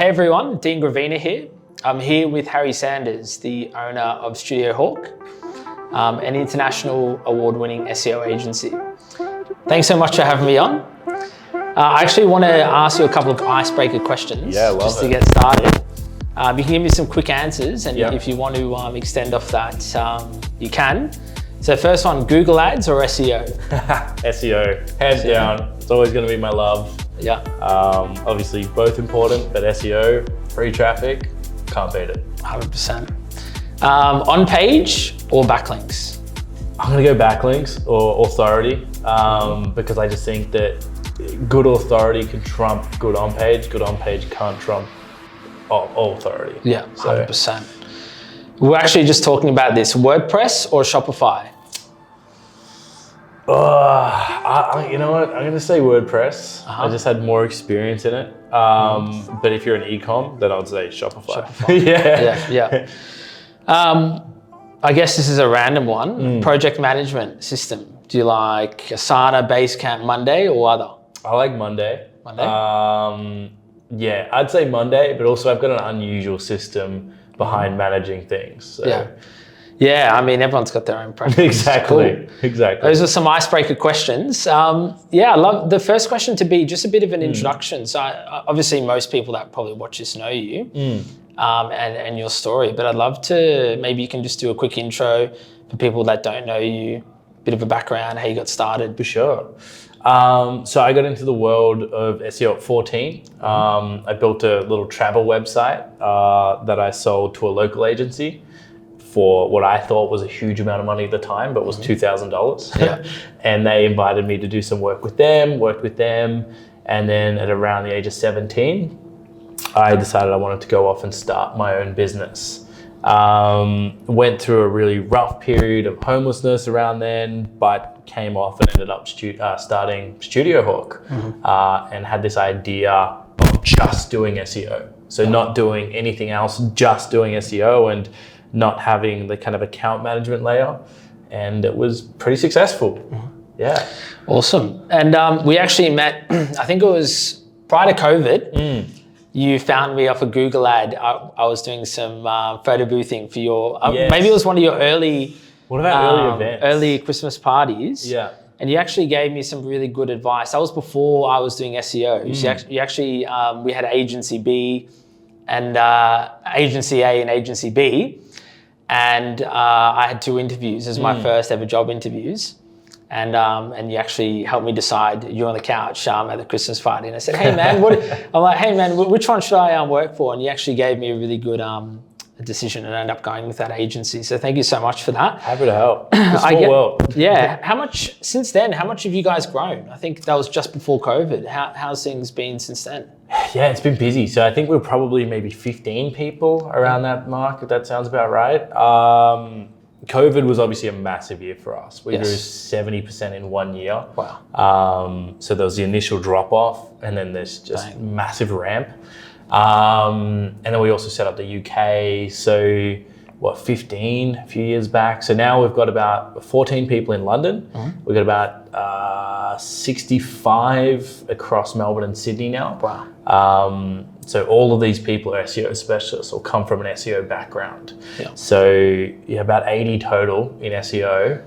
Hey everyone, Dean Gravina here. I'm here with Harry Sanders, the owner of Studio Hawk, an international award-winning SEO agency. Thanks so much for having me on. I actually want to ask you a couple of icebreaker questions to get started. You can give me some quick answers, and if you want to extend off that, you can. So first one, Google Ads or SEO? SEO, hands down. It's always going to be my love. Yeah. Obviously both important, but SEO, free traffic, can't beat it. 100%. On page or backlinks? I'm going to go backlinks or authority because I just think that good authority can trump good on page can't trump all authority. Yeah, 100%. We're actually just talking about this, WordPress or Shopify? You know what? I'm going to say WordPress. I just had more experience in it. But if you're an e-com, then I'd say Shopify. Yeah. I guess this is a random one. Project management system. Do you like Asana, Basecamp, Monday, or other? I like Monday. Yeah, I'd say Monday, but also I've got an unusual system behind managing things. So. Yeah, I mean, everyone's got their own preference. Exactly. Those are some icebreaker questions. I love the first question to be just a bit of an introduction. So obviously most people that probably watch this know you and your story, but I'd love to, maybe you can just do a quick intro for people that don't know you, bit of a background, how you got started. For sure. So I got into the world of SEO at 14. I built a little travel website that I sold to a local agency for what I thought was a huge amount of money at the time, but was $2,000. Yeah. And they invited me to do some worked with them. And then at around the age of 17, I decided I wanted to go off and start my own business. Went through a really rough period of homelessness around then, but came off and ended up starting Studio Hawk and had this idea of just doing SEO. So not doing anything else, just doing SEO and not having the kind of account management layer. And it was pretty successful. Yeah. Awesome. And we actually met, I think it was prior to COVID. You found me off a Google ad. I was doing some photo boothing for your, maybe it was one of your early, early events? Early Christmas parties. Yeah. And you actually gave me some really good advice. That was before I was doing SEO. So you actually, we had Agency B and Agency A and Agency B. And I had 2 interviews as my first ever job interviews. And you actually helped me decide. You were on the couch at the Christmas party, and I said, "Hey man, which one should I work for?" And you actually gave me a really good decision, and I ended up going with that agency. So thank you so much for that. Happy to help. Small world. Yeah. How much since then? How much have you guys grown? I think that was just before COVID. How's things been since then? Yeah, it's been busy. So I think we're probably maybe 15 people around that mark, if that sounds about right. COVID was obviously a massive year for us. We grew 70% in 1 year. Wow. So there was the initial drop off, and then there's just massive ramp. And then we also set up the UK. So 15 a few years back. So now we've got about 14 people in London. We've got about 65 across Melbourne and Sydney now. Wow. So all of these people are SEO specialists or come from an SEO background. Yeah. So about 80 total in SEO,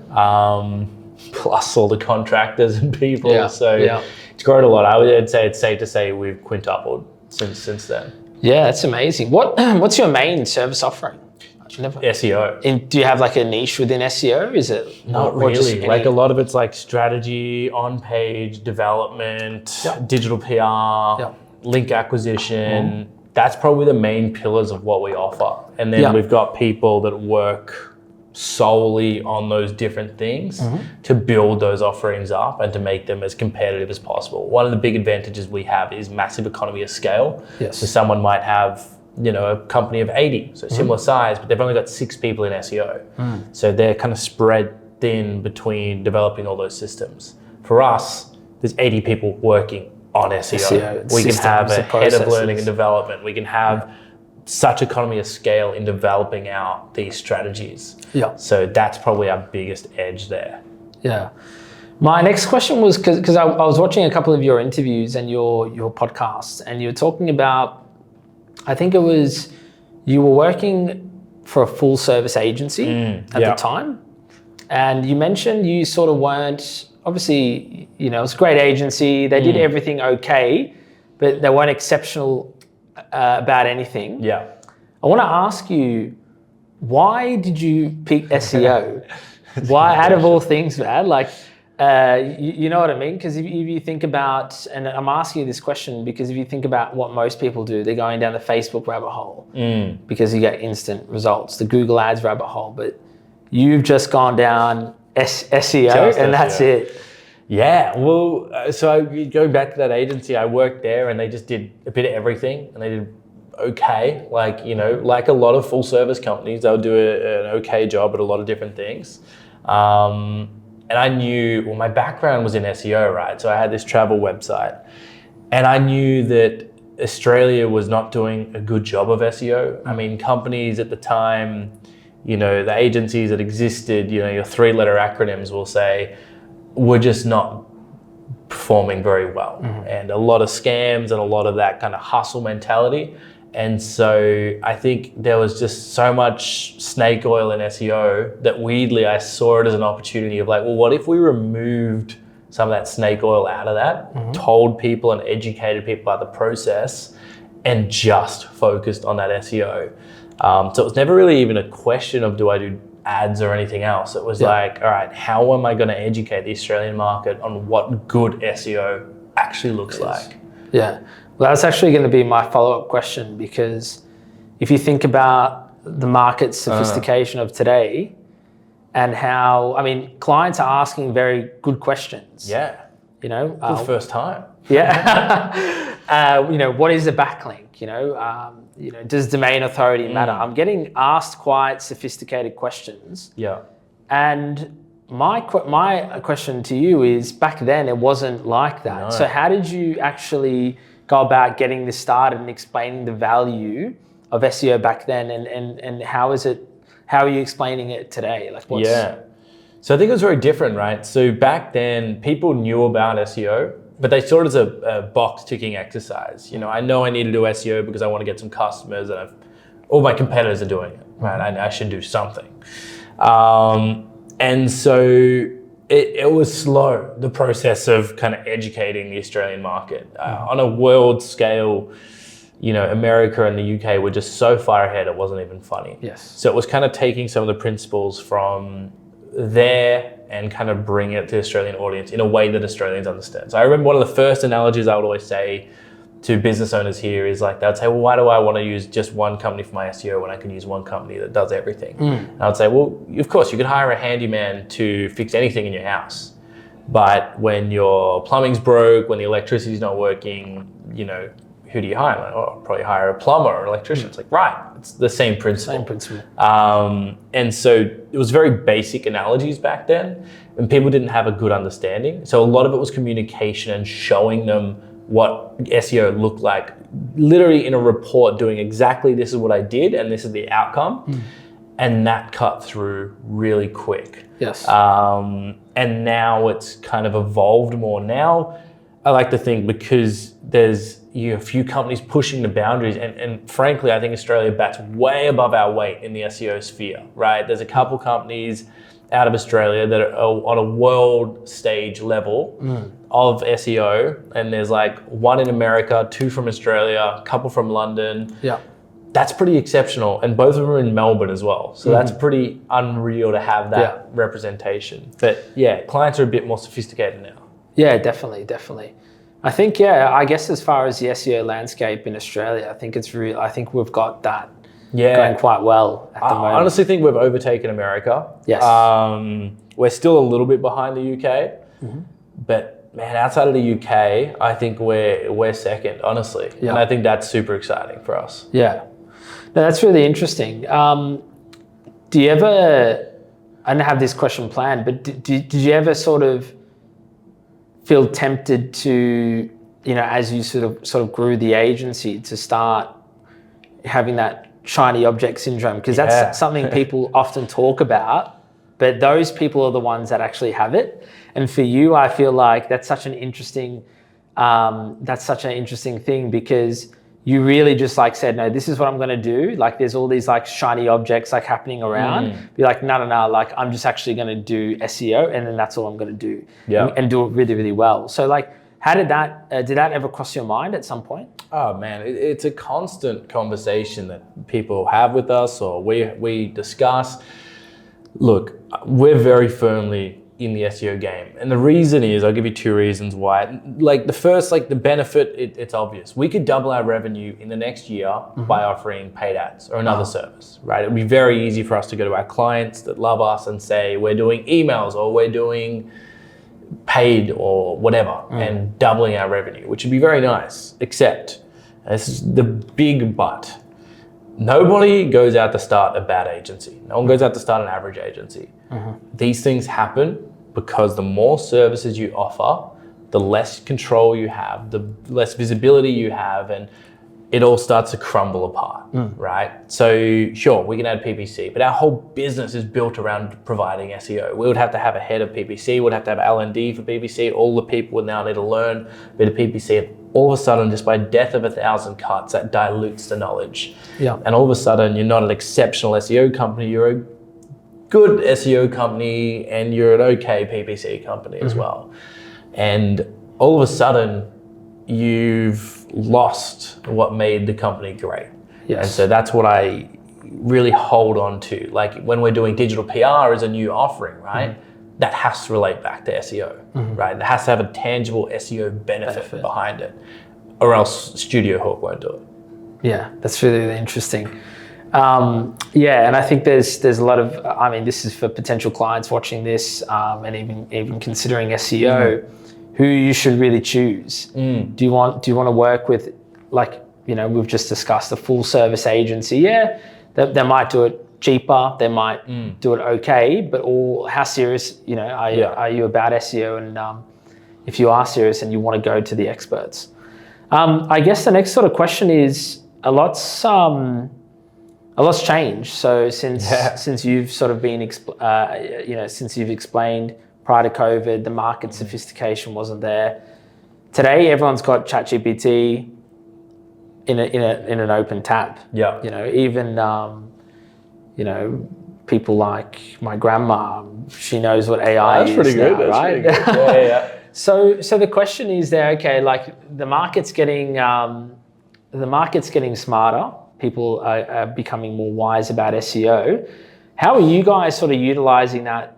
plus all the contractors and people. Yeah. So it's grown a lot. I would say it's safe to say we've quintupled since then. Yeah, that's amazing. What's your main service offering? SEO. Do you have like a niche within SEO? Is it not really? Like a lot of it's like strategy, on-page development, digital PR, link acquisition. That's probably the main pillars of what we offer. And then we've got people that work solely on those different things to build those offerings up and to make them as competitive as possible. One of the big advantages we have is massive economy of scale. So someone might have a company of 80, so similar size, but they've only got 6 people in SEO. So they're kind of spread thin between developing all those systems. For us, there's 80 people working on SEO. We can have a head of learning and development. We can have such economy of scale in developing out these strategies. So that's probably our biggest edge there. Yeah. My next question was, because I was watching a couple of your interviews and your podcasts, and you were talking about I think it was, you were working for a full service agency at the time. And you mentioned you sort of weren't, obviously, you know, it's a great agency. They did everything okay, but they weren't exceptional about anything. Yeah. I want to ask you, why did you pick SEO? Why, out of all things, man? Like, you know what I mean? Because if you think about, and I'm asking you this question because if you think about what most people do, they're going down the Facebook rabbit hole because you get instant results, the Google Ads rabbit hole, but you've just gone down SEO and that's it. Yeah, well, so going back to that agency, I worked there and they just did a bit of everything and they did okay. Like, you know, like a lot of full service companies, they'll do an okay job at a lot of different things. And I knew, well, my background was in SEO, right? So I had this travel website and I knew that Australia was not doing a good job of SEO. I mean, companies at the time, you know, the agencies that existed, you know, your 3-letter acronyms will say, were just not performing very well. And a lot of scams and a lot of that kind of hustle mentality. And so I think there was just so much snake oil in SEO that weirdly I saw it as an opportunity of like, well, what if we removed some of that snake oil out of that, told people and educated people about the process and just focused on that SEO. So it was never really even a question of do I do ads or anything else. It was like, all right, how am I going to educate the Australian market on what good SEO actually looks like? Yeah. Well, that's actually going to be my follow-up question because if you think about the market sophistication of today and how, I mean, clients are asking very good questions. Yeah. You know, for the first time. Yeah. You know, what is a backlink? You know, does domain authority matter? I'm getting asked quite sophisticated questions. Yeah. And my question to you is, back then it wasn't like that. No. So how did you actually go about getting this started and explaining the value of SEO back then, and how are you explaining it today? Like, what's... Yeah. So I think it was very different, right? So back then people knew about SEO, but they saw it as a box ticking exercise. You know, I know I need to do SEO because I want to get some customers and all my competitors are doing it, right? I should do something. And so it was slow, the process of kind of educating the Australian market. On a world scale, you know, America and the UK were just so far ahead, it wasn't even funny. Yes. So it was kind of taking some of the principles from there and kind of bring it to the Australian audience in a way that Australians understand. So I remember one of the first analogies I would always say to business owners here is like, they'd say, well, why do I want to use just one company for my SEO when I can use one company that does everything? And I would say, well, of course, you could hire a handyman to fix anything in your house. But when your plumbing's broke, when the electricity's not working, you know, who do you hire? Like, oh, I'll probably hire a plumber or an electrician. It's like, right, it's the same principle. Same principle. And so it was very basic analogies back then, and people didn't have a good understanding. So a lot of it was communication and showing them what SEO looked like, literally in a report doing exactly this is what I did and this is the outcome. And that cut through really quick. Yes. And now it's kind of evolved more. Now I like to think because there's a few companies pushing the boundaries and frankly, I think Australia bats way above our weight in the SEO sphere, right? There's a couple companies out of Australia that are on a world stage level of SEO, and there's like one in America, 2 from Australia, a couple from London. Yeah. That's pretty exceptional, and both of them are in Melbourne as well. So that's pretty unreal to have that representation. But yeah, clients are a bit more sophisticated now. Yeah, definitely. I think, I guess as far as the SEO landscape in Australia, I think it's real. I think we've got that going quite well at the moment. I honestly think we've overtaken America. Yes. We're still a little bit behind the UK, but man, outside of the UK, I think we're second, honestly. Yeah. And I think that's super exciting for us. Yeah. No, that's really interesting. Do you ever, I don't have this question planned, but did you ever sort of feel tempted to, you know, as you sort of grew the agency, to start having that shiny object syndrome? Because that's something people often talk about, but those people are the ones that actually have it. And for you, I feel like that's such an interesting thing, because you really just like said, no, this is what I'm going to do. Like there's all these like shiny objects like happening around. Be like, no, like I'm just actually going to do SEO, and then that's all I'm going to do, and do it really, really well. So like, how did that ever cross your mind at some point? Oh man, it's a constant conversation that people have with us, or we discuss. Look, we're very firmly in the SEO game, and the reason is, I'll give you 2 reasons why. Like the first, like the benefit, it's obvious. We could double our revenue in the next year by offering paid ads or another service, right? It would be very easy for us to go to our clients that love us and say, we're doing emails or we're doing paid or whatever, and doubling our revenue, which would be very nice, except, this is the big but, nobody goes out to start a bad agency. No one goes out to start an average agency. These things happen because the more services you offer, the less control you have, the less visibility you have, and it all starts to crumble apart, right? So sure, we can add PPC, but our whole business is built around providing SEO. We would have to have a head of PPC, we'd have to have L&D for PPC, all the people would now need to learn a bit of PPC, and all of a sudden, just by death of 1,000 cuts, that dilutes the knowledge. And all of a sudden, you're not an exceptional SEO company, you're a good SEO company, and you're an okay PPC company as well. And all of a sudden, you've lost what made the company great. And so that's what I really hold on to. Like when we're doing digital PR as a new offering, right? That has to relate back to SEO, right? It has to have a tangible SEO benefit behind it, or else Studio Hawk won't do it. Yeah, that's really, really interesting. And I think there's a lot of, I mean, this is for potential clients watching this, and even considering SEO, who you should really choose. Do you want to work with, like, you know, we've just discussed a full service agency. Yeah, they might do it cheaper, they might do it okay, but how serious, you know, are you about SEO? And if you are serious and you want to go to the experts. I guess the next sort of question is, a lot's changed. So since you've sort of been, since you've explained prior to COVID, the market sophistication wasn't there. Today, everyone's got ChatGPT in an open tab. You know, even people like my grandma, she knows what AI is. That's pretty good. Now, right? Pretty good. So the question is there, okay, like the market's getting smarter. People are becoming more wise about SEO. How are you guys sort of utilizing that?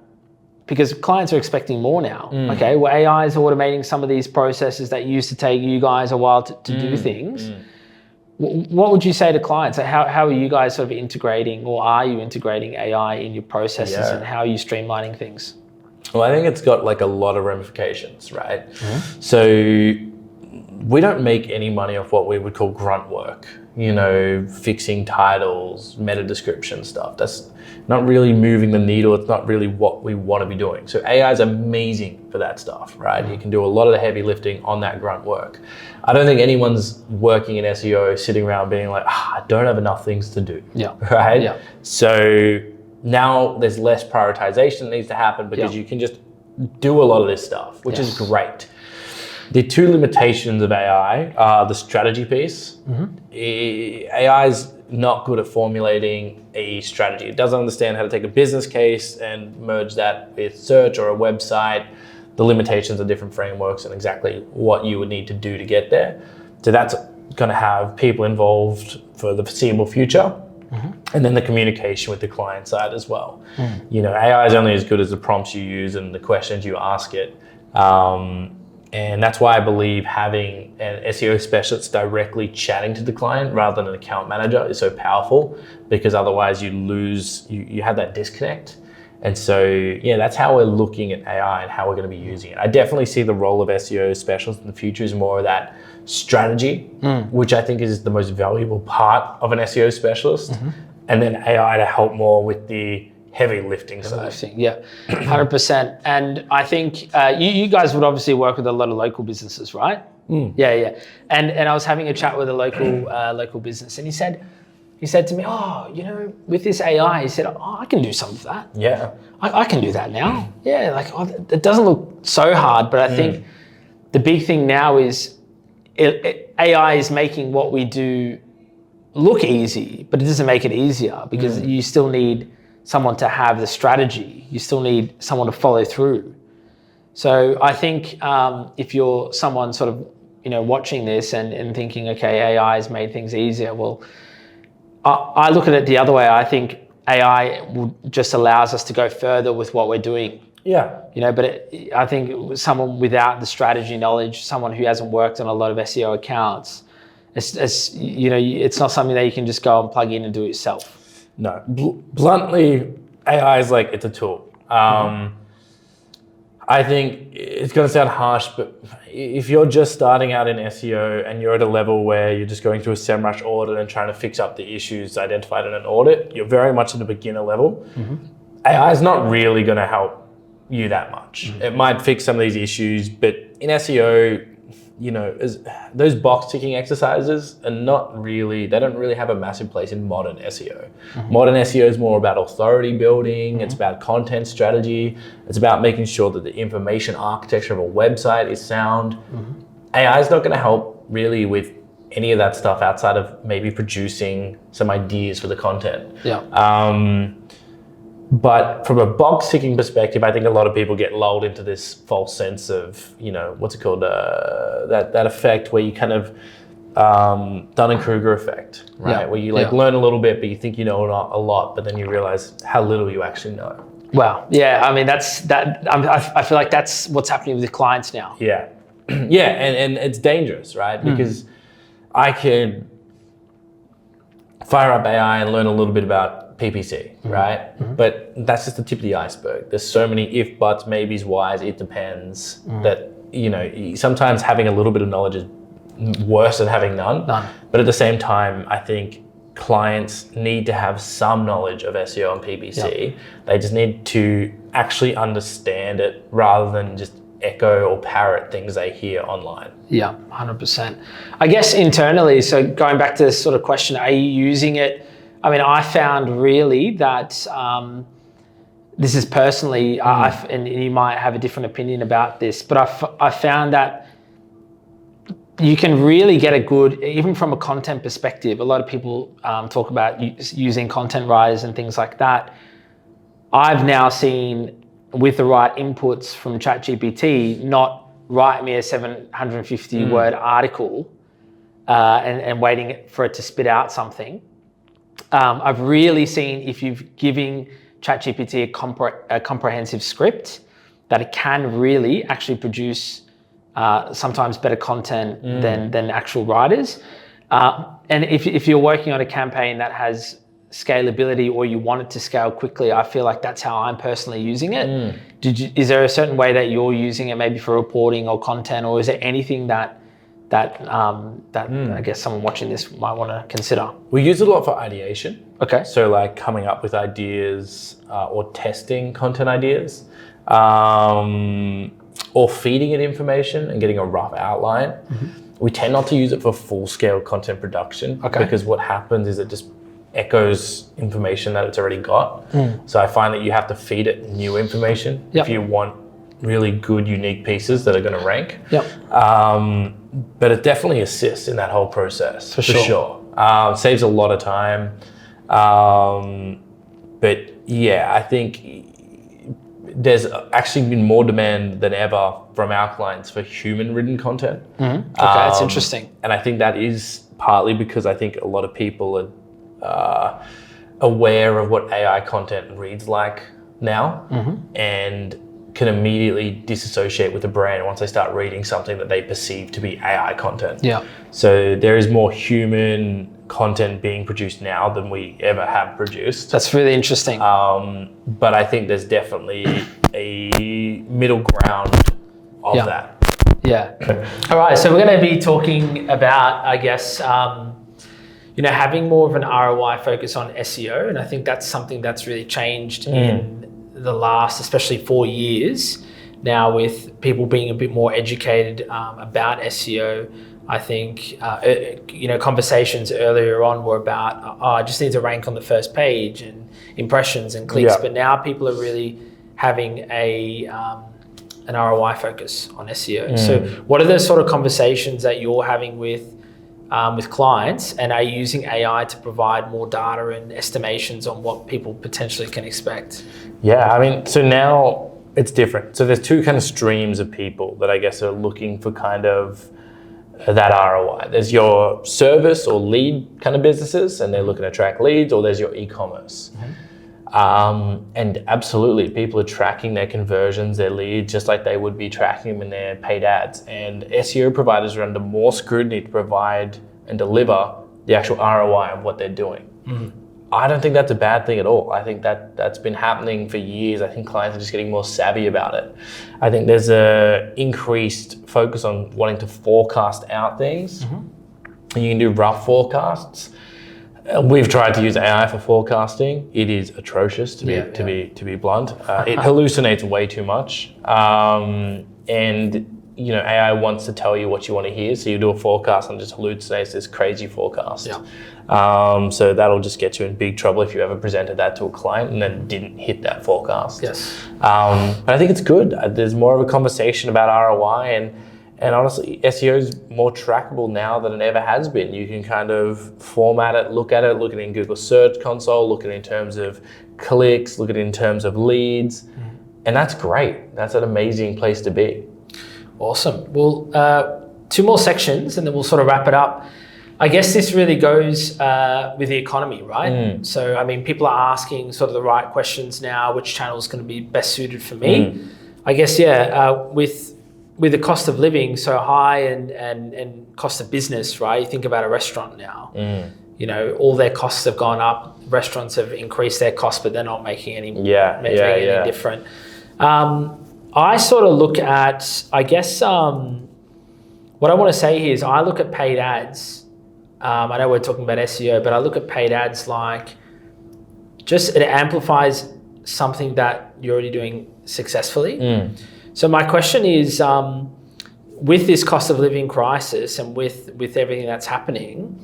Because clients are expecting more now. Okay, well, AI is automating some of these processes that used to take you guys a while to do things. What would you say to clients? How are you guys sort of integrating, or are you integrating AI in your processes, and how are you streamlining things? Well, I think it's got like a lot of ramifications, right? So we don't make any money off what we would call grunt work, you know, fixing titles, meta description stuff. That's not really moving the needle. It's not really what we want to be doing. So AI is amazing for that stuff, right? You can do a lot of the heavy lifting on that grunt work. I don't think anyone's working in SEO sitting around being like, I don't have enough things to do, right? So now there's less prioritization that needs to happen because you can just do a lot of this stuff, which is great. The 2 limitations of AI are the strategy piece. AI is not good at formulating a strategy. It doesn't understand how to take a business case and merge that with search or a website, the limitations of different frameworks and exactly what you would need to do to get there. So that's going to have people involved for the foreseeable future. And then the communication with the client side as well. You know, AI is only as good as the prompts you use and the questions you ask it. And that's why I believe having an SEO specialist directly chatting to the client rather than an account manager is so powerful, because otherwise you have that disconnect. And so, yeah, that's how we're looking at AI and how we're going to be using it. I definitely see the role of SEO specialists in the future is more of that strategy, which I think is the most valuable part of an SEO specialist. And then AI to help more with the heavy lifting side. 100%. And I think you guys would obviously work with a lot of local businesses, right? And I was having a chat with a local business, and he said to me, oh, you know, with this AI, he said, oh, I can do some of that. I can do that now. Like, it doesn't look so hard, but I think the big thing now is AI is making what we do look easy, but it doesn't make it easier because you still need someone to have the strategy. You still need someone to follow through. So I think if you're someone sort of, watching this and thinking, okay, AI has made things easier. Well, I look at it the other way. I think AI just allows us to go further with what we're doing. Yeah. But I think someone without the strategy knowledge, someone who hasn't worked on a lot of SEO accounts, it's not something that you can just go and plug in and do it yourself. No, bluntly, AI is like, it's a tool. I think it's going to sound harsh, but if you're just starting out in SEO and you're at a level where you're just going through a SEMrush audit and trying to fix up the issues identified in an audit, you're very much at a beginner level. AI is not really going to help you that much. It might fix some of these issues, but in SEO, those box ticking exercises are they don't really have a massive place in modern SEO. Modern SEO is more about authority building. It's about content strategy. It's about making sure that the information architecture of a website is sound. AI is not going to help really with any of that stuff outside of maybe producing some ideas for the content. But from a box ticking perspective, I think a lot of people get lulled into this false sense of, what's it called? That effect where you kind of Dunning-Kruger effect, right? Where you learn a little bit, but you think you know a lot, but then you realize how little you actually know. Wow. Yeah. I mean, I feel like that's what's happening with the clients now. Yeah. Yeah. And it's dangerous, right? Because I could fire up AI and learn a little bit about PPC, right? But that's just the tip of the iceberg. There's so many if, buts, maybes, whys, it depends that, sometimes having a little bit of knowledge is worse than having none. But at the same time, I think clients need to have some knowledge of SEO and PPC. They just need to actually understand it rather than just echo or parrot things they hear online. Yeah, 100%. I guess internally, so going back to this sort of question, are you using it? I mean, I found really that this is personally, and you might have a different opinion about this, but I found that you can really get a good, even from a content perspective, a lot of people talk about using content writers and things like that. I've now seen with the right inputs from ChatGPT, not write me a 750 word article and waiting for it to spit out something. I've really seen if you've given ChatGPT a comprehensive script, that it can really actually produce sometimes better content than actual writers. And if you're working on a campaign that has scalability or you want it to scale quickly, I feel like that's how I'm personally using it. Is there a certain way that you're using it, maybe for reporting or content, or is there anything that I guess someone watching this might want to consider? We use it a lot for ideation. Okay. So like coming up with ideas or testing content ideas, or feeding it information and getting a rough outline. We tend not to use it for full-scale content production because what happens is it just echoes information that it's already got. So I find that you have to feed it new information if you want really good, unique pieces that are going to rank. But it definitely assists in that whole process, for sure. Saves a lot of time. But yeah, I think there's actually been more demand than ever from our clients for human-written content. Okay, that's interesting. And I think that is partly because I think a lot of people are aware of what AI content reads like now, and can immediately disassociate with the brand once they start reading something that they perceive to be AI content. So there is more human content being produced now than we ever have produced. That's really interesting. But I think there's definitely a middle ground of that. All right, so we're going to be talking about, I guess, having more of an ROI focus on SEO, and I think that's something that's really changed in the last, especially 4 years now, with people being a bit more educated about SEO. I think, conversations earlier on were about, I just need to rank on the first page and impressions and clicks. But now people are really having an ROI focus on SEO. So what are the sort of conversations that you're having with with clients, and are you using AI to provide more data and estimations on what people potentially can expect? Yeah, I mean, so now it's different. So there's two kind of streams of people that I guess are looking for kind of that ROI. There's your service or lead kind of businesses, and they're looking to track leads, or there's your e-commerce. And absolutely, people are tracking their conversions, their leads, just like they would be tracking them in their paid ads. And SEO providers are under more scrutiny to provide and deliver the actual ROI of what they're doing. I don't think that's a bad thing at all. I think that's been happening for years. I think clients are just getting more savvy about it. I think there's a increased focus on wanting to forecast out things. You can do rough forecasts. We've tried to use AI for forecasting. It is atrocious, to be blunt. It hallucinates way too much, and AI wants to tell you what you want to hear. So you do a forecast and just hallucinates this crazy forecast. So that'll just get you in big trouble if you ever presented that to a client and then didn't hit that forecast. But I think it's good. There's more of a conversation about ROI, and honestly, SEO is more trackable now than it ever has been. You can kind of format it, look at it in Google Search Console, look at it in terms of clicks, look at it in terms of leads, and that's great. That's an amazing place to be. Awesome. Well, two more sections and then we'll sort of wrap it up. I guess this really goes with the economy, right? So, I mean, people are asking sort of the right questions now, which channel is going to be best suited for me? I guess, with the cost of living so high and cost of business, right? You think about a restaurant now, all their costs have gone up. Restaurants have increased their costs, but they're not making any different. I sort of look at, I guess, what I want to say here is I look at paid ads. I know we're talking about SEO, but I look at paid ads like just it amplifies something that you're already doing successfully. So my question is, with this cost of living crisis and with everything that's happening,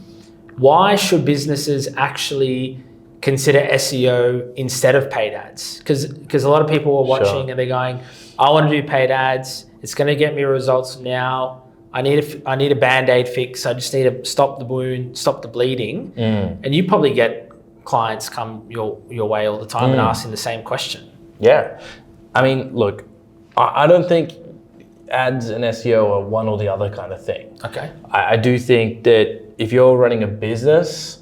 why should businesses actually consider SEO instead of paid ads? Because a lot of people are watching and they're going, I want to do paid ads. It's going to get me results now. I need a Band-Aid fix. I just need to stop the wound, stop the bleeding. And you probably get clients come your way all the time and asking the same question. Yeah. I mean, look, I don't think ads and SEO are one or the other kind of thing. Okay. I do think that if you're running a business,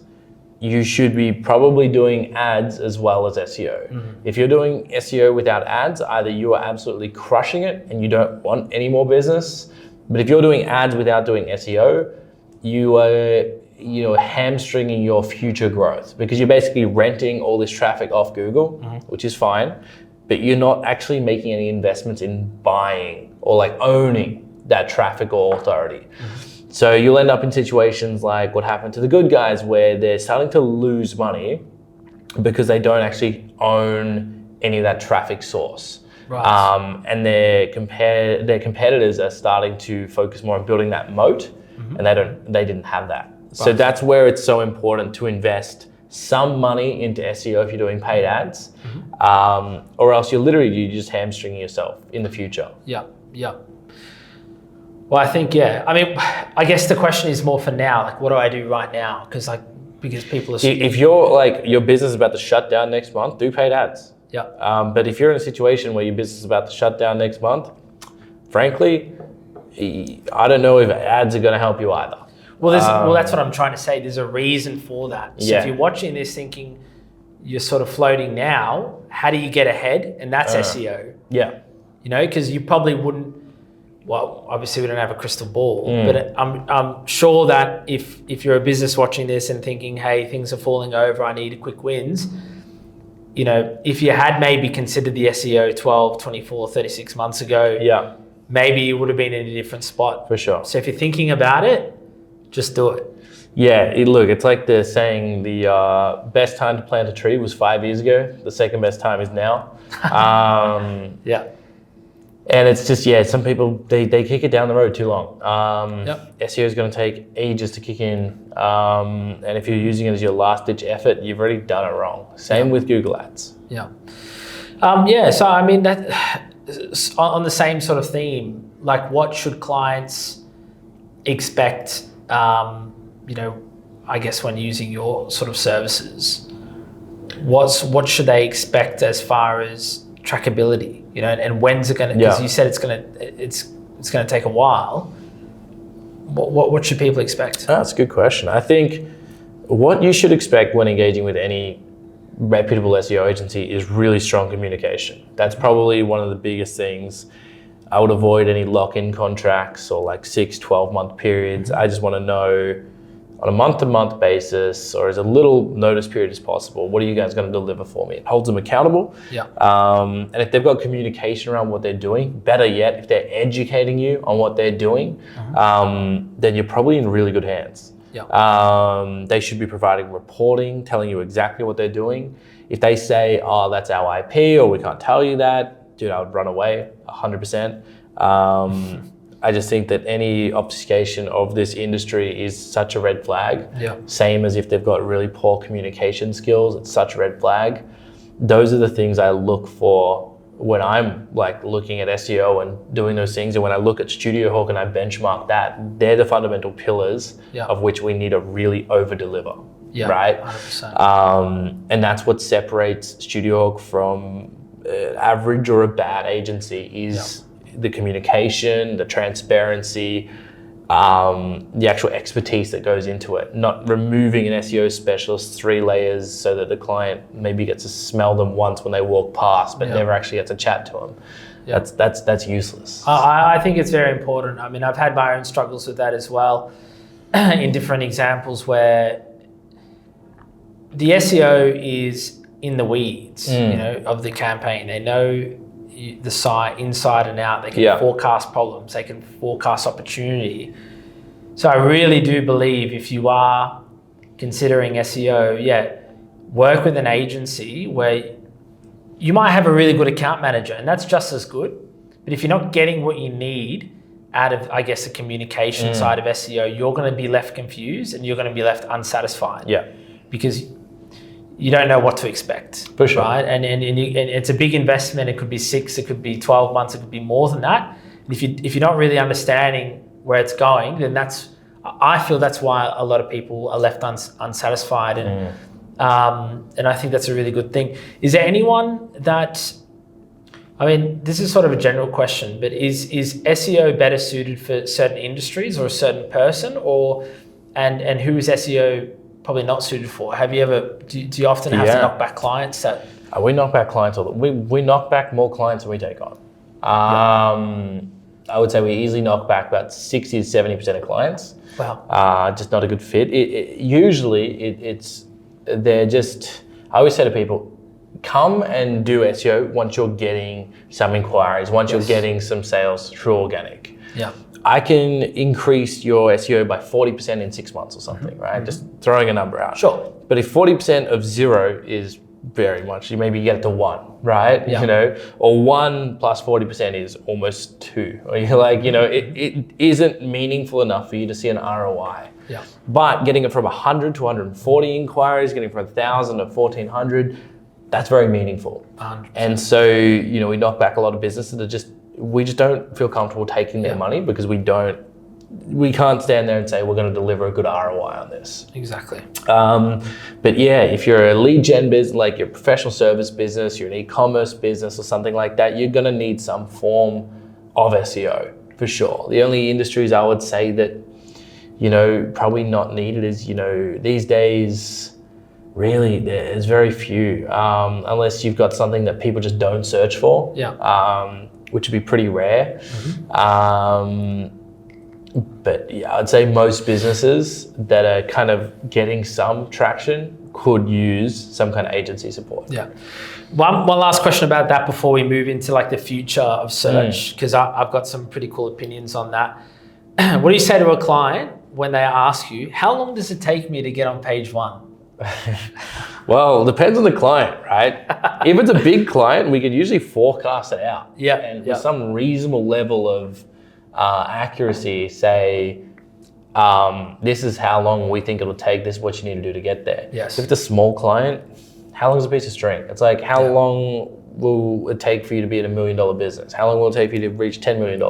you should be probably doing ads as well as SEO. If you're doing SEO without ads, either you are absolutely crushing it and you don't want any more business. But if you're doing ads without doing SEO, you are hamstringing your future growth because you're basically renting all this traffic off Google, which is fine. But you're not actually making any investments in buying or like owning that traffic or authority. So you'll end up in situations like what happened to the good guys where they're starting to lose money because they don't actually own any of that traffic source. And their competitors are starting to focus more on building that moat and they didn't have that. So that's where it's so important to invest some money into SEO if you're doing paid ads, or else you're just hamstringing yourself in the future. Yeah. Well, I think, I mean, I guess the question is more for now, like, what do I do right now? Because people are... If you're like, your business is about to shut down next month, do paid ads. But if you're in a situation where your business is about to shut down next month, frankly, I don't know if ads are going to help you either. Well, that's what I'm trying to say. There's a reason for that. So if you're watching this thinking you're sort of floating now, how do you get ahead? And that's SEO. Because you probably wouldn't, well, obviously we don't have a crystal ball, but I'm sure that if you're a business watching this and thinking, hey, things are falling over, I need quick wins, if you had maybe considered the SEO 12, 24, 36 months ago, maybe you would have been in a different spot. For sure. So if you're thinking about it, just do it. Yeah, look, it's like they're saying the best time to plant a tree was 5 years ago. The second best time is now. And it's just, some people, they kick it down the road too long. SEO is going to take ages to kick in. And if you're using it as your last ditch effort, you've already done it wrong. Same with Google Ads. So I mean, that on the same sort of theme, like what should clients expect I guess when using your sort of services, what should they expect as far as trackability, and when's it going to, because you said it's going to take a while. What should people expect? That's a good question. I think what you should expect when engaging with any reputable SEO agency is really strong communication. That's probably one of the biggest things. I would avoid any lock-in contracts or like 6-12 month periods. I just want to know on a month-to-month basis, or as a little notice period as possible, what are you guys going to deliver for me? It holds them accountable. Yeah. And if they've got communication around what they're doing, better yet, if they're educating you on what they're doing, then you're probably in really good hands. Yeah. They should be providing reporting, telling you exactly what they're doing. If they say, oh, that's our IP, or we can't tell you that, dude, I would run away 100%. I just think that any obfuscation of this industry is such a red flag. Yeah. Same as if they've got really poor communication skills, it's such a red flag. Those are the things I look for when I'm like looking at SEO and doing those things. And when I look at Studio Hawk and I benchmark that, they're the fundamental pillars of which we need to really over deliver. Yeah, right? 100%. And that's what separates Studio Hawk from average or a bad agency is the communication, the transparency, the actual expertise that goes into it. Not removing an SEO specialist 3 layers so that the client maybe gets to smell them once when they walk past, but never actually gets to chat to them. Yeah. That's useless. I think it's very important. I mean, I've had my own struggles with that as well in different examples where the SEO is in the weeds, of the campaign. They know the site inside and out. They can forecast problems. They can forecast opportunity. So I really do believe if you are considering SEO, work with an agency where you might have a really good account manager, and that's just as good. But if you're not getting what you need out of, I guess, the communication side of SEO, you're going to be left confused and you're going to be left unsatisfied. Yeah. Because you don't know what to expect. For sure. Right? And it's a big investment. It could be 6, it could be 12 months, it could be more than that. And if you're not really understanding where it's going, then I feel that's why a lot of people are left unsatisfied. And I think that's a really good thing. Is there anyone that, I mean, this is sort of a general question, but is SEO better suited for certain industries or a certain person, and who is SEO probably not suited for? Have you ever, do you often have to knock back clients that? We knock back clients we knock back more clients than we take on. I would say we easily knock back about 60 to 70% of clients. Wow. Just not a good fit. They're just, I always say to people, come and do SEO once you're getting some inquiries, once you're getting some sales through organic. Yeah. I can increase your SEO by 40% in 6 months or something, right? Just throwing a number out. Sure. But if 40% of 0 is very much, you maybe get to 1, right? Yeah. Or 1 plus 40% is almost 2. Or you're like, it isn't meaningful enough for you to see an ROI. Yeah. But getting it from 100 to 140 inquiries, getting from 1,000 to 1,400, that's very meaningful. 100%. And so, we knock back a lot of businesses that we just don't feel comfortable taking their money because we can't stand there and say we're going to deliver a good ROI on this. Exactly. But if you're a lead gen business, like your professional service business, you're an e-commerce business or something like that, you're going to need some form of SEO for sure. The only industries I would say that, probably not needed is, these days, really, there's very few, unless you've got something that people just don't search for. Yeah. Which would be pretty rare. But I'd say most businesses that are kind of getting some traction could use some kind of agency support. Yeah. One last question about that before we move into like the future of search, because I've got some pretty cool opinions on that. What do you say to a client when they ask you, how long does it take me to get on page 1? Well, it depends on the client, right? If it's a big client, we could usually forecast it out. Yeah. And with some reasonable level of accuracy, say, this is how long we think it'll take, this is what you need to do to get there. Yes. If it's a small client, how long is a piece of string? It's like, how long will it take for you to be in $1 million business? How long will it take for you to reach $10 million?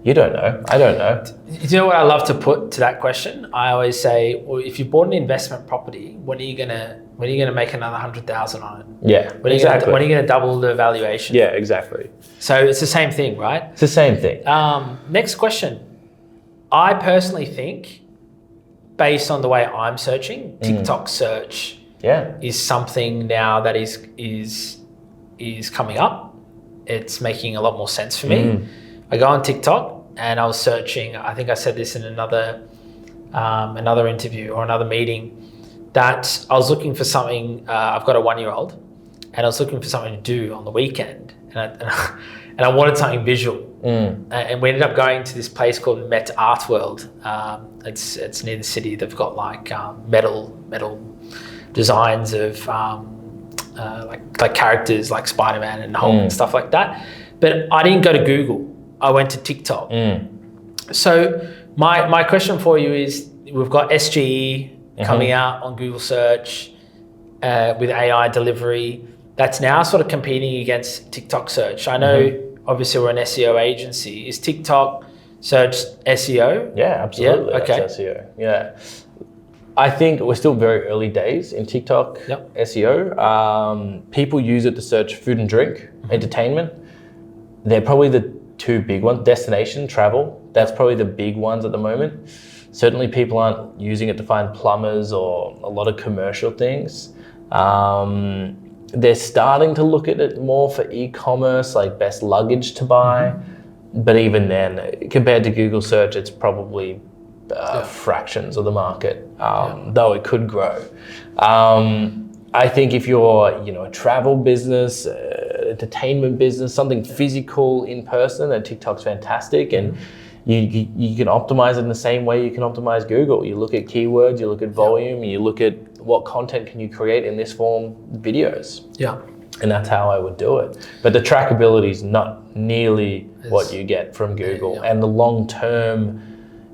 You don't know. I don't know. Do you know what I love to put to that question? I always say, well, if you bought an investment property, when are you gonna make another 100,000 on it? Yeah, exactly. When are you gonna double the valuation? Yeah, exactly. So it's the same thing, right? It's the same thing. Next question. I personally think, based on the way I'm searching, TikTok search is something now that is coming up. It's making a lot more sense for me. I go on TikTok and I was searching. I think I said this in another interview or another meeting, that I was looking for something. I've got a 1-year-old, and I was looking for something to do on the weekend, and I wanted something visual. And we ended up going to this place called Met Art World. It's near the city. They've got like metal designs of like characters like Spider-Man and Hulk and stuff like that. But I didn't go to Google. I went to TikTok. So my question for you is, we've got SGE coming out on Google search with AI delivery. That's now sort of competing against TikTok search. I know obviously we're an SEO agency. Is TikTok search SEO? Yeah, absolutely. Yeah? Okay. That's SEO. Yeah. I think we're still very early days in TikTok SEO. People use it to search food and drink, entertainment. They're probably the two big ones. Destination, travel, that's probably the big ones at the moment. Certainly people aren't using it to find plumbers or a lot of commercial things. They're starting to look at it more for e-commerce, like best luggage to buy. But even then, compared to Google search, it's probably fractions of the market, though it could grow. I think if you're, a travel business, entertainment business, something physical in person, then TikTok's fantastic, and you can optimize it in the same way you can optimize Google. You look at keywords, you look at volume, you look at what content can you create in this form, videos. Yeah. And that's how I would do it. But the trackability is not nearly what you get from Google. And the long term,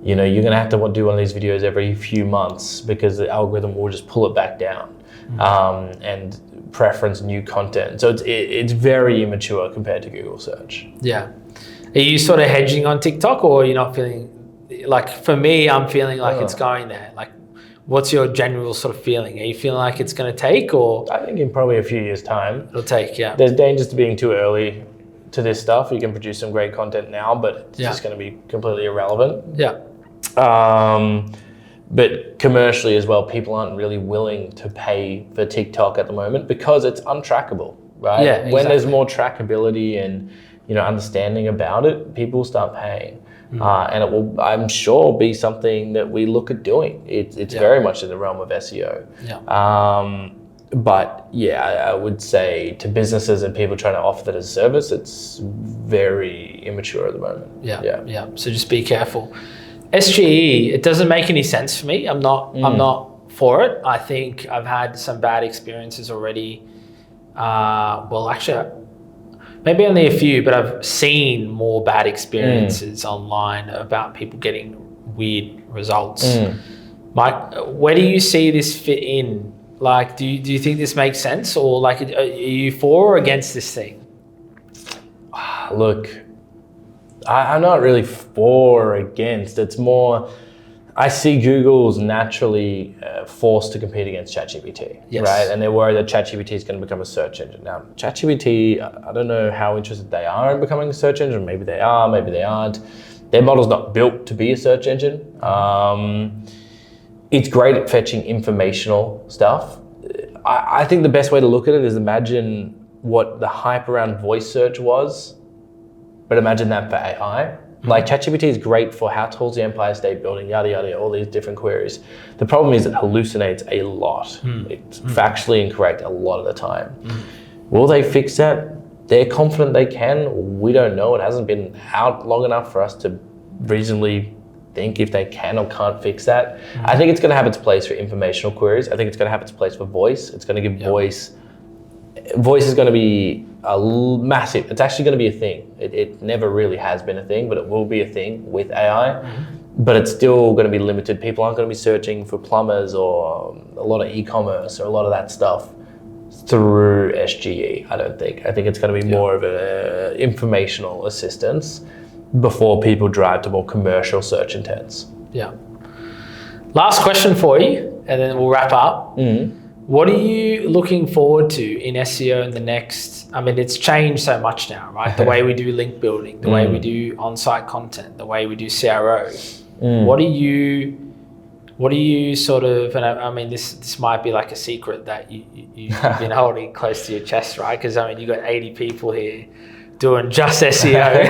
you're going to have to do one of these videos every few months, because the algorithm will just pull it back down and preference new content. So it's very immature compared to Google search. Yeah. Are you sort of hedging on TikTok, or you're not feeling, like, for me, I'm feeling like it's going there. Like, what's your general sort of feeling? Are you feeling like it's going to take, or? I think in probably a few years' time. It'll take, yeah. There's dangers to being too early to this stuff. You can produce some great content now, but it's just going to be completely irrelevant. Yeah. But commercially as well, people aren't really willing to pay for TikTok at the moment because it's untrackable, right? Yeah, exactly. When there's more trackability and understanding about it, people will start paying. And it will, I'm sure, be something that we look at doing. It's very much in the realm of SEO. Yeah. But yeah, I would say to businesses and people trying to offer that as a service, it's very immature at the moment. Yeah. So just be careful. SGE, it doesn't make any sense for me. I'm not for it. I think I've had some bad experiences already. Well, actually, maybe only a few, but I've seen more bad experiences online about people getting weird results. Mike, where do you see this fit in? Like, do you think this makes sense, or like, are you for or against this thing? Look, I'm not really for or against. It's more, I see Google's naturally forced to compete against ChatGPT, right? And they're worried that ChatGPT is going to become a search engine. Now, ChatGPT, I don't know how interested they are in becoming a search engine. Maybe they are, maybe they aren't. Their model's not built to be a search engine. It's great at fetching informational stuff. I think the best way to look at it is imagine what the hype around voice search was, but imagine that for AI. Like, ChatGPT is great for how tall's the Empire State Building, yada, yada, all these different queries. The problem is it hallucinates a lot. It's factually incorrect a lot of the time. Will they fix that? They're confident they can. We don't know. It hasn't been out long enough for us to reasonably think if they can or can't fix that. I think it's going to have its place for informational queries. I think it's going to have its place for voice. It's going to give voice is going to be massive. It's actually going to be a thing. It never really has been a thing, but it will be a thing with AI. But it's still going to be limited. People aren't going to be searching for plumbers or a lot of e-commerce or a lot of that stuff through SGE, I don't think. I think it's going to be more of an informational assistance. before people drive to more commercial search intents. Yeah. Last question for you, and then we'll wrap up. What are you looking forward to in SEO in the next, I mean, it's changed so much now, right? The way we do link building, the way we do on-site content, the way we do CRO. What are you sort of, and I mean, this might be like a secret that you've been holding close to your chest, right? Because I mean, you got 80 people here doing just SEO.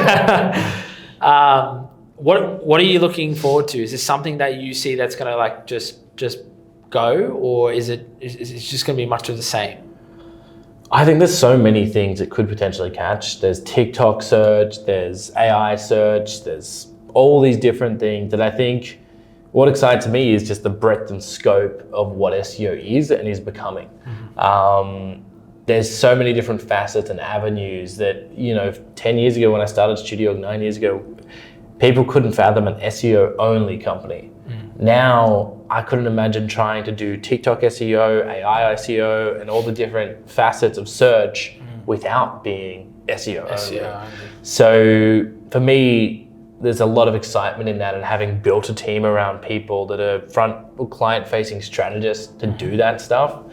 What are you looking forward to? Is this something that you see that's going to like just go, or is it just going to be much of the same? I think there's so many things it could potentially catch. There's TikTok search, there's AI search, there's all these different things that I think what excites me is just the breadth and scope of what SEO is and is becoming. There's so many different facets and avenues that, 10 years ago when I started Studio, 9 years ago, people couldn't fathom an SEO only company. Now, I couldn't imagine trying to do TikTok SEO, AI SEO, and all the different facets of search without being SEO only. So for me, there's a lot of excitement in that, and having built a team around people that are client-facing strategists to do that stuff.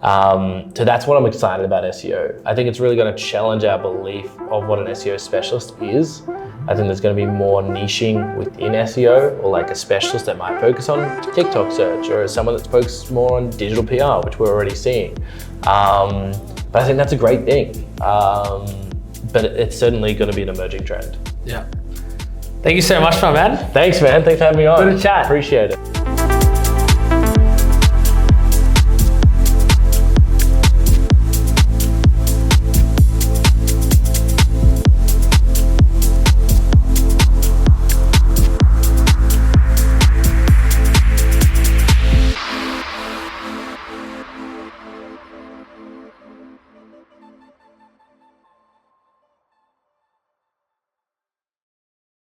So that's what I'm excited about SEO. I think it's really going to challenge our belief of what an SEO specialist is. I think there's going to be more niching within SEO, or like a specialist that might focus on TikTok search, or someone that's focused more on digital PR, which we're already seeing. But I think that's a great thing. But it's certainly going to be an emerging trend. Yeah. Thank you so much, my man. Thanks, man. Thanks for having me on. Good to chat. Appreciate it.